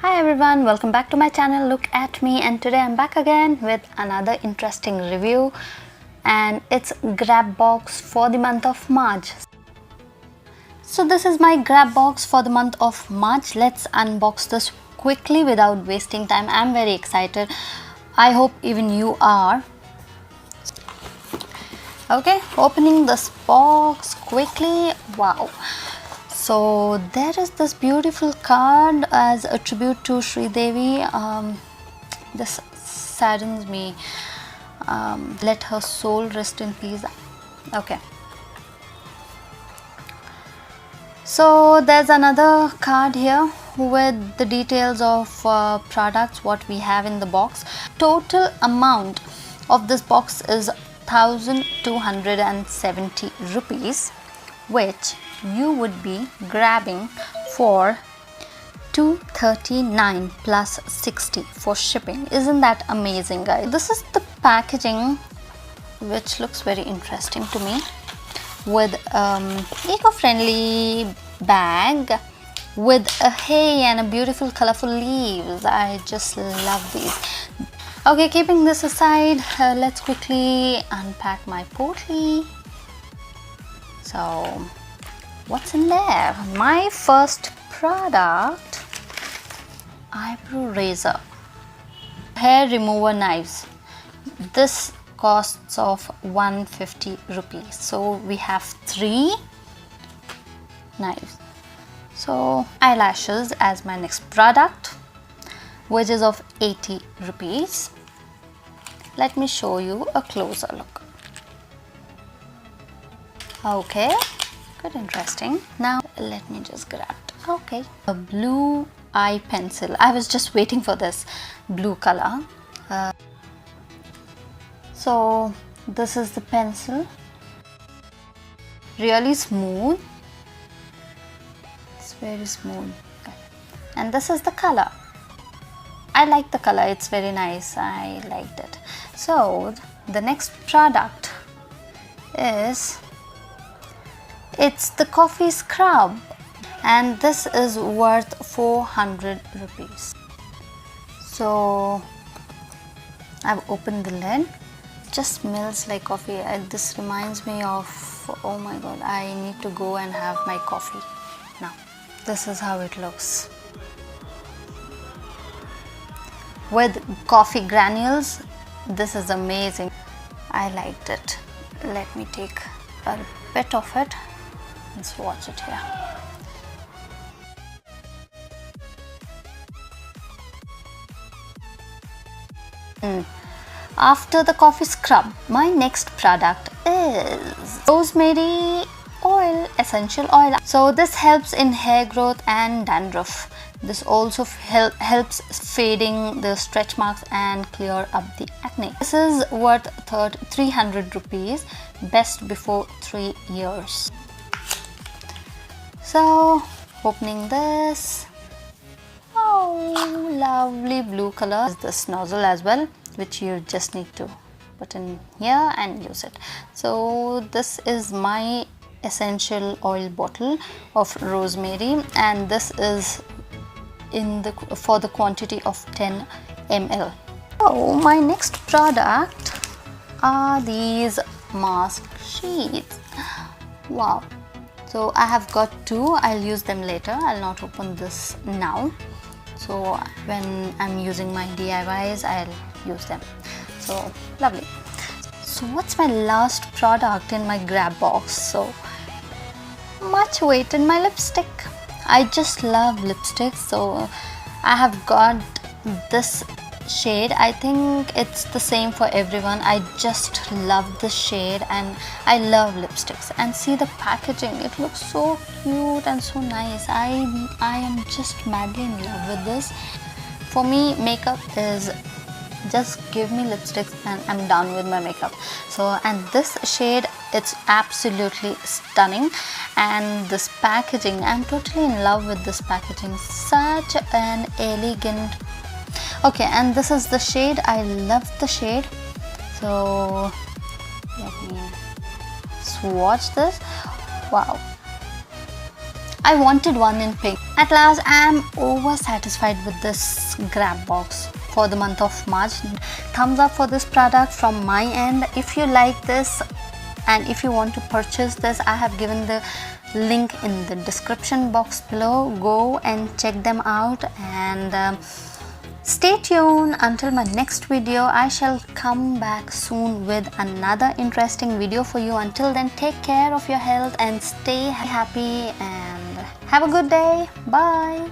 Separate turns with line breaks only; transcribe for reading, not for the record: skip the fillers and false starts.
Hi everyone, welcome back to my channel Look at Me, and today I'm back again with another interesting review, and it's Grabox for the month of March. So this is my Grabox for the month of March. Let's unbox this quickly without wasting time. I'm very excited. I hope even you are. Okay, opening this box quickly. Wow. So there is this beautiful card as a tribute to Sri Devi. This saddens me. Let her soul rest in peace. Okay. So there's another card here with the details of products what we have in the box. Total amount of this box is 1270 rupees, which you would be grabbing for 239 plus 60 for shipping. Isn't that amazing, guys? This is the packaging, which looks very interesting to me, with eco-friendly bag with a hay and a beautiful colorful leaves. I just love these. Okay, keeping this aside, let's quickly unpack my portly. So what's in there? My first product, eyebrow razor, hair remover knives. This costs of 150 rupees. So we have 3 knives. So eyelashes as my next product, which is of 80 rupees. Let me show you a closer look. Okay, good, interesting. Now let me just grab it. Okay, a blue eye pencil. I was just waiting for this blue color. So this is the pencil, really smooth. It's very smooth. Okay. And this is the color. I like the color, it's very nice. I liked it. So the next product is, it's the coffee scrub, and this is worth 400 rupees. So I've opened the lid. Just smells like coffee. This reminds me of, oh my god, I need to go and have my coffee now. This is how it looks, with coffee granules. This is amazing. I liked it. Let me take a bit of it and swatch it here. After the coffee scrub, my next product is rosemary oil, essential oil. So this helps in hair growth and dandruff. This also helps fading the stretch marks and clear up the acne. This is worth 300 rupees, best before 3 years. So opening this, oh, lovely blue color. This nozzle as well, which you just need to put in here and use it. So this is my essential oil bottle of rosemary, and this is for the quantity of 10 ml. So my next product are these mask sheets. Wow. So I have got 2. I'll use them later. I'll not open this now. So when I'm using my DIYs, I'll use them. So lovely. So what's my last product in my grab box? So much awaited, my lipstick. I just love lipsticks, so I have got this shade. I think it's the same for everyone. I just love this shade, and I love lipsticks. And see the packaging, it looks so cute and so nice. I am just madly in love with this. For me, makeup is just give me lipsticks and I'm done with my makeup. So, and this shade, it's absolutely stunning. And this packaging, I'm totally in love with this packaging. Such an elegant. Okay, and this is the shade. I love the shade. So let me swatch this. Wow, I wanted one in pink. At last I am over satisfied with this Grabox for the month of March. Thumbs up for this product from my end. If you like this and if you want to purchase this, I have given the link in the description box below. Go and check them out, and stay tuned until my next video. I shall come back soon with another interesting video for you. Until then, take care of your health and stay happy and have a good day. Bye.